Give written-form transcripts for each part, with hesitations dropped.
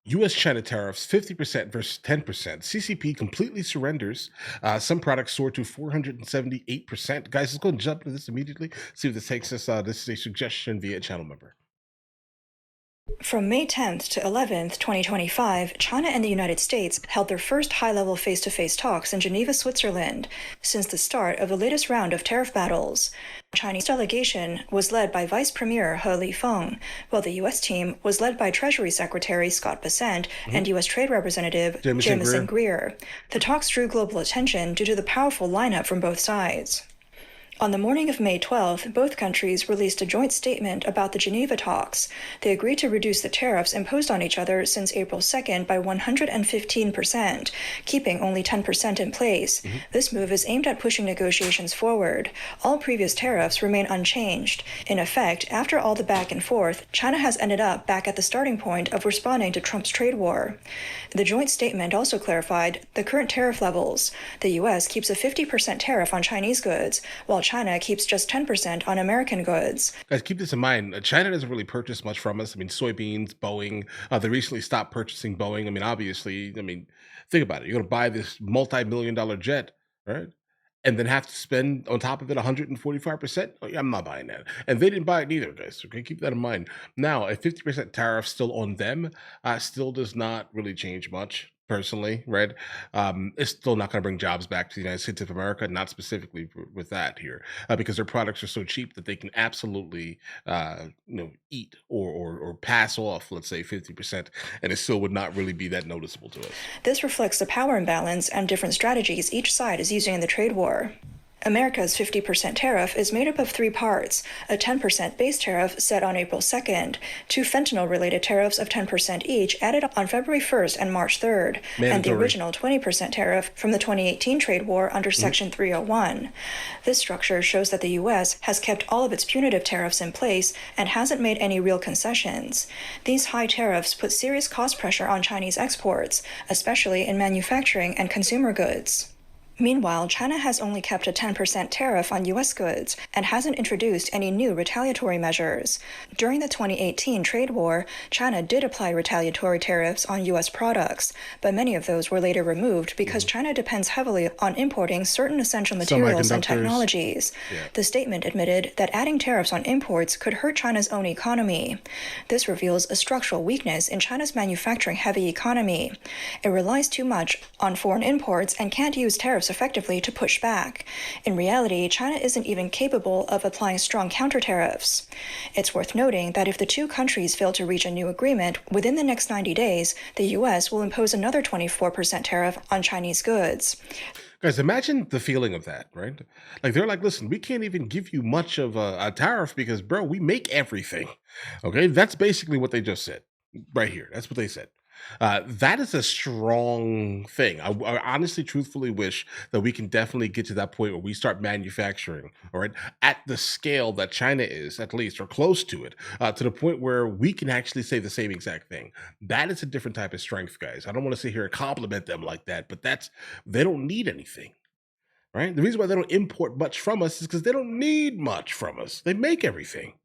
US-China tariffs 50% versus 10%. CCP completely surrenders. Some products soar to 478%. Guys, let's go and jump into this immediately. See what this takes us. This is a suggestion via channel member. From May 10th to 11th, 2025, China and the United States held their first high-level face-to-face talks in Geneva, Switzerland, since the start of the latest round of tariff battles. The Chinese delegation was led by Vice Premier He Lifeng, while the U.S. team was led by Treasury Secretary Scott Bessent and U.S. Trade Representative Jamieson Greer. The talks drew global attention due to the powerful lineup from both sides. On the morning of May 12th, both countries released a joint statement about the Geneva talks. They agreed to reduce the tariffs imposed on each other since April 2nd by 115%, keeping only 10% in place. This move is aimed at pushing negotiations forward. All previous tariffs remain unchanged. In effect, after all the back and forth, China has ended up back at the starting point of responding to Trump's trade war. The joint statement also clarified the current tariff levels. The U.S. keeps a 50% tariff on Chinese goods, while China keeps just 10% on American goods. Guys, keep this in mind. China doesn't really purchase much from us. I mean, soybeans, Boeing. They recently stopped purchasing Boeing. I mean, obviously, think about it. You're going to buy this multi-million-dollar jet, right? And then have to spend on top of it 145%. Oh, yeah, I'm not buying that. And they didn't buy it neither, guys. Okay, keep that in mind. Now, a 50% tariff still on them still does not really change much. Personally, right? It's still not going to bring jobs back to the United States of America, not specifically with that here, because their products are so cheap that they can absolutely, eat or pass off, let's say 50%, and it still would not really be that noticeable to us. This reflects the power imbalance and different strategies each side is using in the trade war. America's 50% tariff is made up of three parts: a 10% base tariff set on April 2nd, two fentanyl-related tariffs of 10% each added on February 1st and March 3rd, and the original 20% tariff from the 2018 trade war under Section 301. This structure shows that the U.S. has kept all of its punitive tariffs in place and hasn't made any real concessions. These high tariffs put serious cost pressure on Chinese exports, especially in manufacturing and consumer goods. Meanwhile, China has only kept a 10% tariff on U.S. goods and hasn't introduced any new retaliatory measures. During the 2018 trade war, China did apply retaliatory tariffs on U.S. products, but many of those were later removed because China depends heavily on importing certain essential materials and technologies. The statement admitted that adding tariffs on imports could hurt China's own economy. This reveals a structural weakness in China's manufacturing-heavy economy. It relies too much on foreign imports and can't use tariffs effectively to push back. In reality, China isn't even capable of applying strong counter-tariffs. It's worth noting that if the two countries fail to reach a new agreement within the next 90 days, the U.S. will impose another 24% tariff on Chinese goods. Guys, imagine the feeling of that, right? Like, they're like, listen, we can't even give you much of a tariff because, bro, we make everything. Okay, that's basically what they just said right here. That's what they said. That is a strong thing. I honestly, truthfully wish that we can definitely get to that point where we start manufacturing, all right, at the scale that China is, at least, or close to it, to the point where we can actually say the same exact thing. That is a different type of strength, guys. I don't want to sit here and compliment them like that, but they don't need anything, right? The reason why they don't import much from us is because they don't need much from us. They make everything.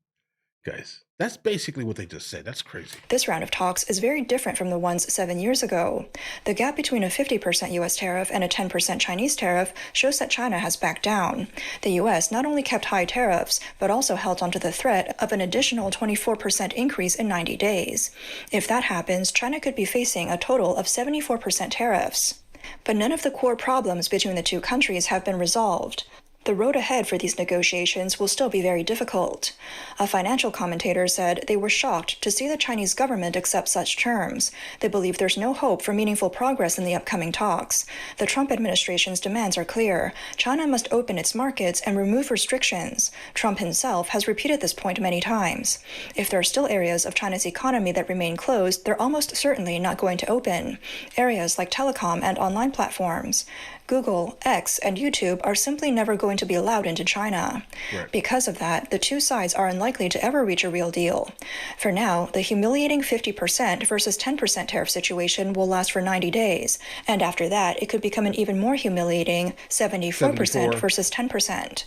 Guys, that's basically what they just said. That's crazy. This round of talks is very different from the ones 7 years ago. The gap between a 50% U.S. tariff and a 10% Chinese tariff shows that China has backed down. The U.S. not only kept high tariffs, but also held onto the threat of an additional 24% increase in 90 days. If that happens, China could be facing a total of 74% tariffs. But none of the core problems between the two countries have been resolved. The road ahead for these negotiations will still be very difficult. A financial commentator said they were shocked to see the Chinese government accept such terms. They believe there's no hope for meaningful progress in the upcoming talks. The Trump administration's demands are clear. China must open its markets and remove restrictions. Trump himself has repeated this point many times. If there are still areas of China's economy that remain closed, they're almost certainly not going to open. Areas like telecom and online platforms. Google, X, and YouTube are simply never going to be allowed into China. Right. Because of that, the two sides are unlikely to ever reach a real deal. For now, the humiliating 50% versus 10% tariff situation will last for 90 days, and after that, it could become an even more humiliating 74% versus 10%.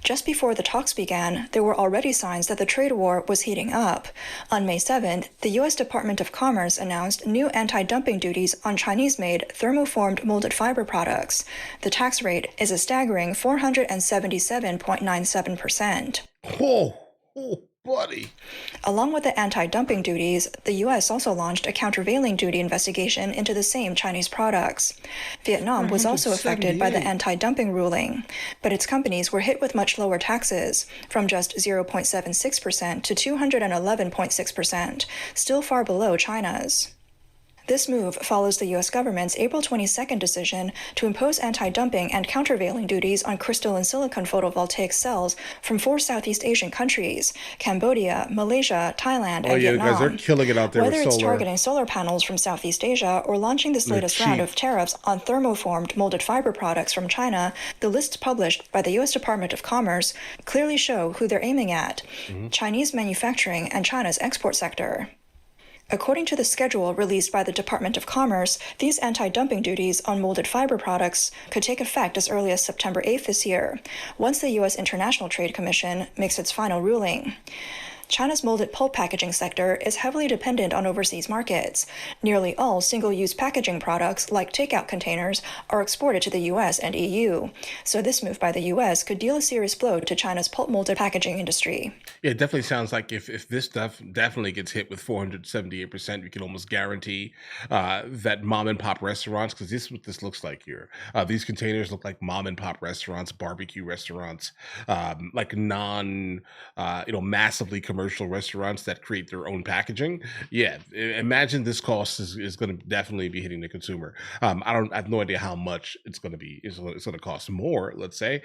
Just before the talks began, there were already signs that the trade war was heating up. On May 7th, the U.S. Department of Commerce announced new anti-dumping duties on Chinese-made thermoformed molded fiber products. The tax rate is a staggering 477.97%. Whoa, oh, buddy. Along with the anti-dumping duties, the U.S. also launched a countervailing duty investigation into the same Chinese products. Vietnam was also affected by the 178. anti-dumping ruling, but its companies were hit with much lower taxes, from just 0.76% to 211.6%, still far below China's. This move follows the U.S. government's April 22nd decision to impose anti-dumping and countervailing duties on crystalline silicon photovoltaic cells from 4 Southeast Asian countries: Cambodia, Malaysia, Thailand, Oh and yeah, Vietnam. guys, they're killing it out there Whether with it's solar. targeting solar panels from Southeast Asia or launching this They're latest round cheap. of tariffs on thermoformed molded fiber products from China, the lists published by the U.S. Department of Commerce clearly show who they're aiming at: Chinese manufacturing and China's export sector. According to the schedule released by the Department of Commerce, these anti-dumping duties on molded fiber products could take effect as early as September 8th this year, once the U.S. International Trade Commission makes its final ruling. China's molded pulp packaging sector is heavily dependent on overseas markets. Nearly all single-use packaging products, like takeout containers, are exported to the U.S. and EU. So this move by the U.S. could deal a serious blow to China's pulp molded packaging industry. Yeah, it definitely sounds like if this stuff definitely gets hit with 478%, we can almost guarantee that mom and pop restaurants, because this is what this looks like here. These containers look like mom and pop restaurants, barbecue restaurants, like massively commercial restaurants that create their own packaging. Yeah, imagine this cost is going to definitely be hitting the consumer. I have no idea how much it's going to be. It's going to cost more. Let's say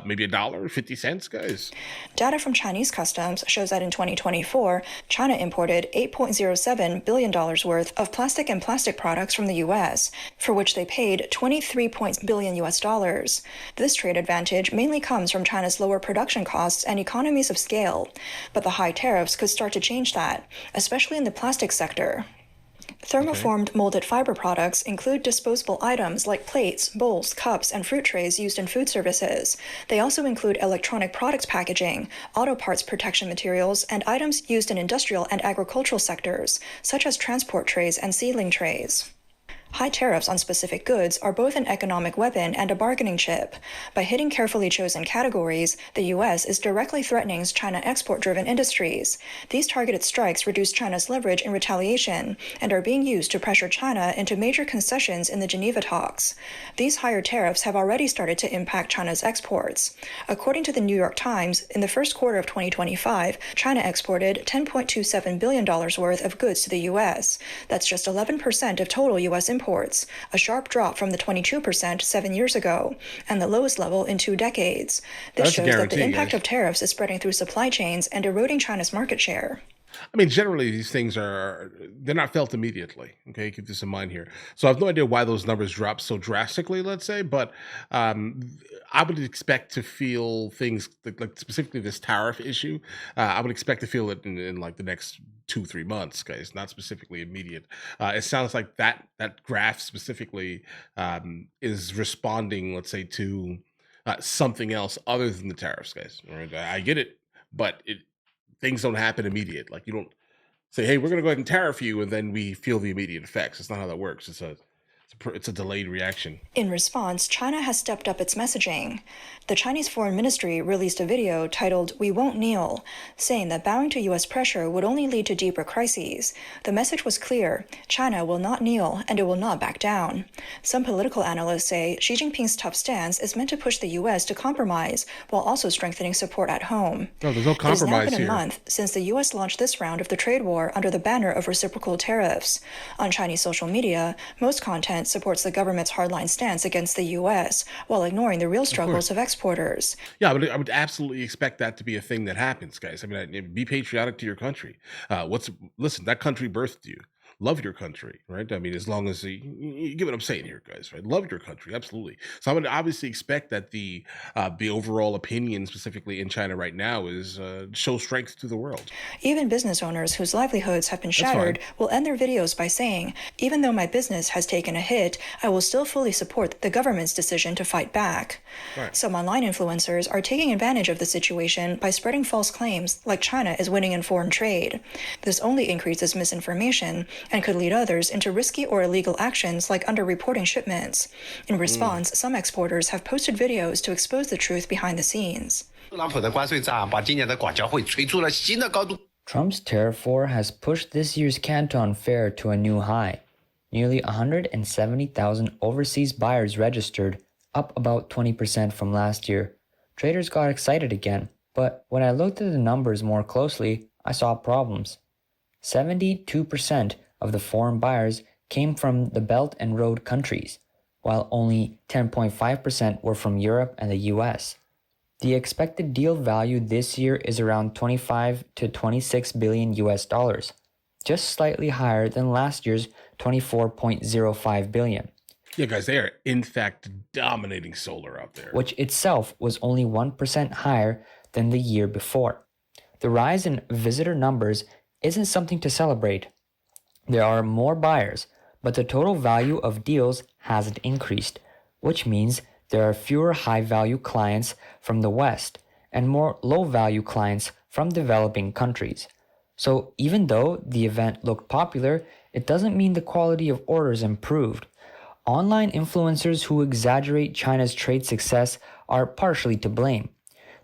maybe $1.50, guys. Data from Chinese customs shows that in 2024, China imported $8.07 billion worth of plastic and plastic products from the U.S., for which they paid $23 billion US dollars. This trade advantage mainly comes from China's lower production costs and economies of scale, but the high tariffs could start to change that, especially in the plastic sector. Thermoformed molded fiber products include disposable items like plates, bowls, cups, and fruit trays used in food services. They also include electronic products packaging, auto parts protection materials, and items used in industrial and agricultural sectors, such as transport trays and seedling trays. High tariffs on specific goods are both an economic weapon and a bargaining chip. By hitting carefully chosen categories, the U.S. is directly threatening China export-driven industries. These targeted strikes reduce China's leverage in retaliation and are being used to pressure China into major concessions in the Geneva talks. These higher tariffs have already started to impact China's exports. According to the New York Times, in the first quarter of 2025, China exported $10.27 billion worth of goods to the U.S. That's just 11% of total U.S. imports, a sharp drop from the 22% 7 years ago, and the lowest level in 2 decades. This That's a shows that the guarantee, impact guys. of tariffs is spreading through supply chains and eroding China's market share. I mean, generally, these things they're not felt immediately. Okay, keep this in mind here. So I have no idea why those numbers dropped so drastically, let's say, but um, I would expect to feel things like specifically this tariff issue. I would expect to feel it in like the next 2-3 months, guys, not specifically immediate. It sounds like that graph specifically is responding, let's say, to something else other than the tariffs, guys. All right, I get it, but things don't happen immediate. Like, you don't say, "Hey, we're going to go ahead and tariff you," and then we feel the immediate effects. It's not how that works. It's a delayed reaction. In response, China has stepped up its messaging. The Chinese Foreign Ministry released a video titled "We Won't Kneel," saying that bowing to U.S. pressure would only lead to deeper crises. The message was clear: China will not kneel and it will not back down. Some political analysts say Xi Jinping's tough stance is meant to push the U.S. to compromise while also strengthening support at home. No, there's no It has now compromise been a here. month since the U.S. launched this round of the trade war under the banner of reciprocal tariffs. On Chinese social media, most content supports the government's hardline stance against the U.S., while ignoring the real struggles of exporters. Yeah, I would absolutely expect that to be a thing that happens, guys. I mean, be patriotic to your country. Listen, that country birthed you. love your country, right? I mean, as long as you get what I'm saying here, guys, right? Love your country, absolutely. So I would obviously expect that the overall opinion, specifically in China right now, is show strength to the world. Even business owners whose livelihoods have been That's fine. shattered will end their videos by saying, even though my business has taken a hit, I will still fully support the government's decision to fight back. Right. Some online influencers are taking advantage of the situation by spreading false claims like China is winning in foreign trade. This only increases misinformation and could lead others into risky or illegal actions like underreporting shipments. In response, some exporters have posted videos to expose the truth behind the scenes. 特朗普的关税战把今年的广交会推出了新的高度。 Trump's tariff war has pushed this year's Canton Fair to a new high. Nearly 170,000 overseas buyers registered, up about 20% from last year. Traders got excited again, but when I looked at the numbers more closely, I saw problems. 72% of the foreign buyers came from the Belt and Road countries, while only 10.5% were from Europe and the US. The expected deal value this year is around 25 to 26 billion US dollars, just slightly higher than last year's 24.05 billion. Yeah, guys, they are in fact dominating solar out there. Which itself was only 1% higher than the year before. The rise in visitor numbers isn't something to celebrate. There are more buyers, but the total value of deals hasn't increased, which means there are fewer high-value clients from the West and more low-value clients from developing countries. So even though the event looked popular, it doesn't mean the quality of orders improved. Online influencers who exaggerate China's trade success are partially to blame.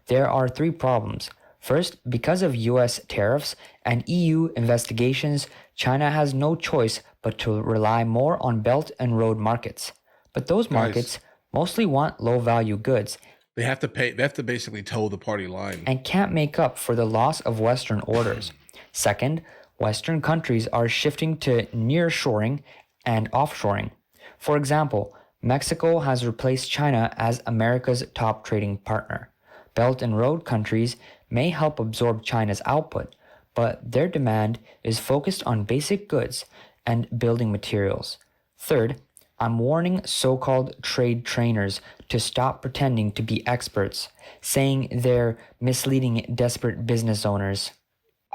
There are 3 problems. First, because of US tariffs and EU investigations, China has no choice but to rely more on Belt and Road markets. But those markets mostly want low-value goods. They have to basically toe the party line. And can't make up for the loss of Western orders. Second, Western countries are shifting to nearshoring and offshoring. For example, Mexico has replaced China as America's top trading partner. Belt and Road countries may help absorb China's output, but their demand is focused on basic goods and building materials. Third, I'm warning so-called trade trainers to stop pretending to be experts, saying they're misleading desperate business owners.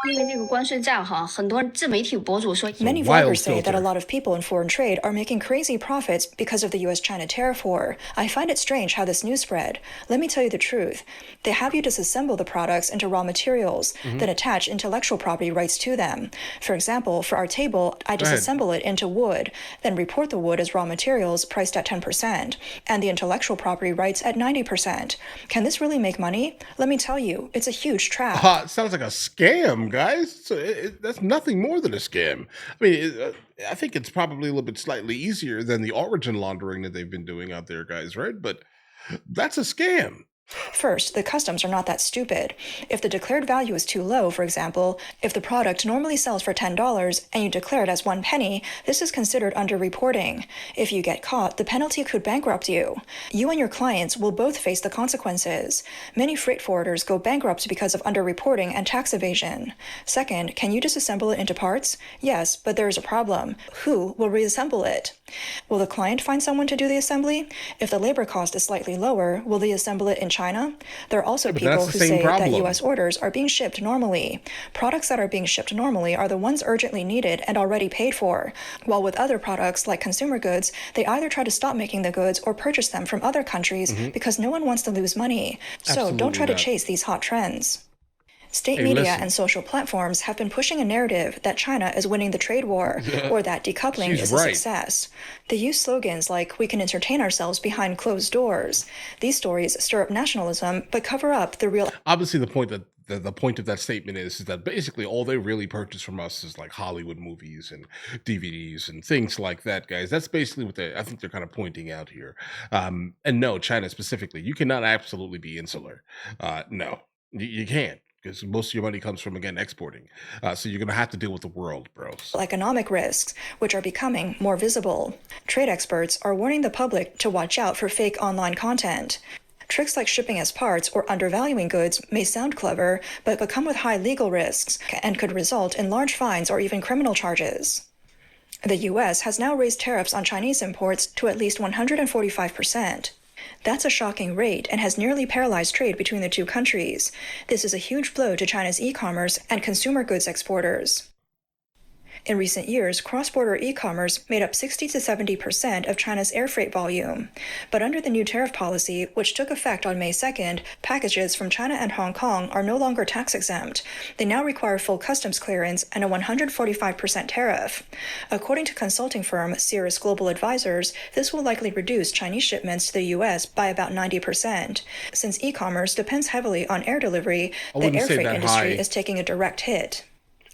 因为这个关税战哈，很多自媒体博主说 Many wild vloggers say that a filter. lot of people in foreign trade are making crazy profits because of the US-China tariff war. I find it strange how this news spread. Let me tell you the truth. They have you disassemble the products into raw materials, then attach intellectual property rights to them. For example, for our table, I Go ahead. disassemble it into wood, then report the wood as raw materials priced at 10%, and the intellectual property rights at 90%. Can this really make money? Let me tell you, it's a huge trap. It sounds like a scam, guys. So that's nothing more than a scam. I mean, I think it's probably a little bit slightly easier than the origin laundering that they've been doing out there, guys, right? But that's a scam. First, the customs are not that stupid. If the declared value is too low, for example, if the product normally sells for $10 and you declare it as 1 penny, this is considered underreporting. If you get caught, the penalty could bankrupt you. You and your clients will both face the consequences. Many freight forwarders go bankrupt because of underreporting and tax evasion. Second, can you disassemble it into parts? Yes, but there is a problem. Who will reassemble it? Will the client find someone to do the assembly? If the labor cost is slightly lower, will they assemble it in China? There are also but people that's the who same say problem. that US orders are being shipped normally. Products that are being shipped normally are the ones urgently needed and already paid for. While with other products like consumer goods, they either try to stop making the goods or purchase them from other countries because no one wants to lose money. So don't try to Absolutely not. chase these hot trends. State Hey, media listen. and social platforms have been pushing a narrative that China is winning the trade war or that decoupling She's is a right. success. They use slogans like, we can entertain ourselves behind closed doors. These stories stir up nationalism but cover up the real Obviously, the point of that statement is that basically all they really purchase from us is like Hollywood movies and DVDs and things like that, guys. That's basically what I think they're kind of pointing out here. And no, China specifically, you cannot absolutely be insular. No, you can't. Because most of your money comes from, again, exporting. So you're going to have to deal with the world, bros. economic risks, which are becoming more visible. Trade experts are warning the public to watch out for fake online content. Tricks like shipping as parts or undervaluing goods may sound clever, but come with high legal risks and could result in large fines or even criminal charges. The US has now raised tariffs on Chinese imports to at least 145%. That's a shocking rate and has nearly paralyzed trade between the two countries. This is a huge blow to China's e-commerce and consumer goods exporters. In recent years, cross-border e-commerce made up 60 to 70% of China's air freight volume. But under the new tariff policy, which took effect on May 2nd, packages from China and Hong Kong are no longer tax-exempt. They now require full customs clearance and a 145% tariff. According to consulting firm Cirrus Global Advisors, this will likely reduce Chinese shipments to the U.S. by about 90%. Since e-commerce depends heavily on air delivery, the air freight industry is taking a direct hit.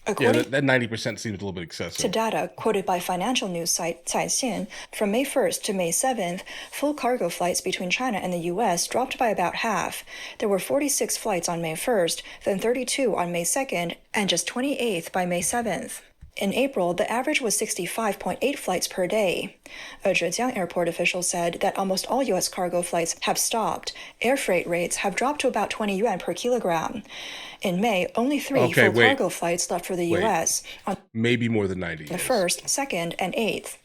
According that 90% seems a little bit excessive. To data quoted by financial news site Caixin, from May 1st to May 7th, full cargo flights between China and the U.S. dropped by about half. There were 46 flights on May 1st, then 32 on May 2nd, and just 28 by May 7th. In April, the average was 65.8 flights per day. A Zhejiang airport official said that almost all U.S. cargo flights have stopped. Air freight rates have dropped to about 20 yuan per kilogram. In May, only three full cargo flights left for the U.S. on maybe more than 90. The 1st, 2nd, and 8th.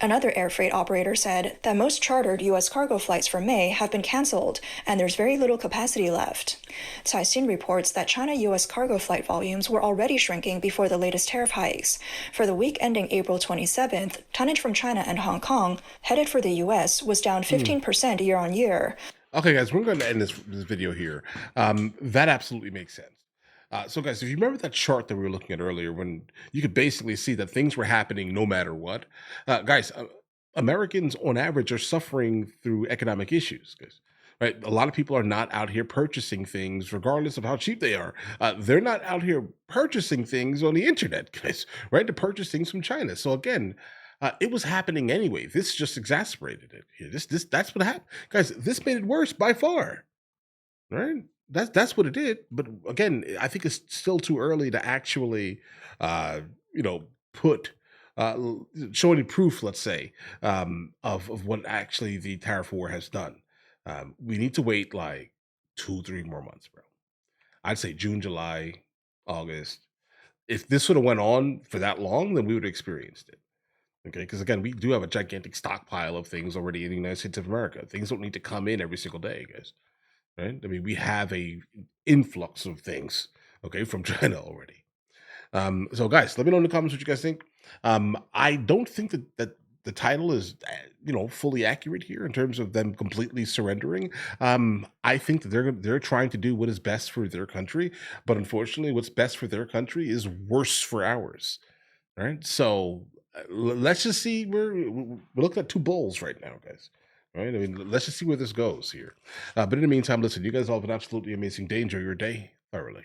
Another air freight operator said that most chartered U.S. cargo flights for May have been canceled, and there's very little capacity left. Caixin reports that China-U.S. cargo flight volumes were already shrinking before the latest tariff hikes. For the week ending April 27th, tonnage from China and Hong Kong, headed for the U.S., was down 15% year-on-year. Okay, guys, we're going to end this video here. That absolutely makes sense. So, guys, if you remember that chart that we were looking at earlier, when you could basically see that things were happening no matter what, guys, Americans on average are suffering through economic issues, guys. Right? A lot of people are not out here purchasing things, regardless of how cheap they are. They're not out here purchasing things on the internet, guys. Right? To purchase things from China. So again, it was happening anyway. This just exacerbated it. That's what happened, guys. This made it worse by far. Right? That's what it did. But again, I think it's still too early to actually, put show any proof, let's say, of what actually the tariff war has done. We need to wait like 2-3 more months, bro. I'd say June, July, August. If this would have went on for that long, then we would have experienced it. Okay, because again, we do have a gigantic stockpile of things already in the United States of America. Things don't need to come in every single day, guys. Right? I mean, we have a influx of things, okay, from China already. So guys, let me know in the comments what you guys think. I don't think that the title is, fully accurate here in terms of them completely surrendering. I think that they're trying to do what is best for their country, but unfortunately, what's best for their country is worse for ours. Right? So let's just see. We're looking at two bulls right now, guys. Right? I mean, let's just see where this goes here. But in the meantime, listen, you guys all have an absolutely amazing day. Enjoy your day thoroughly.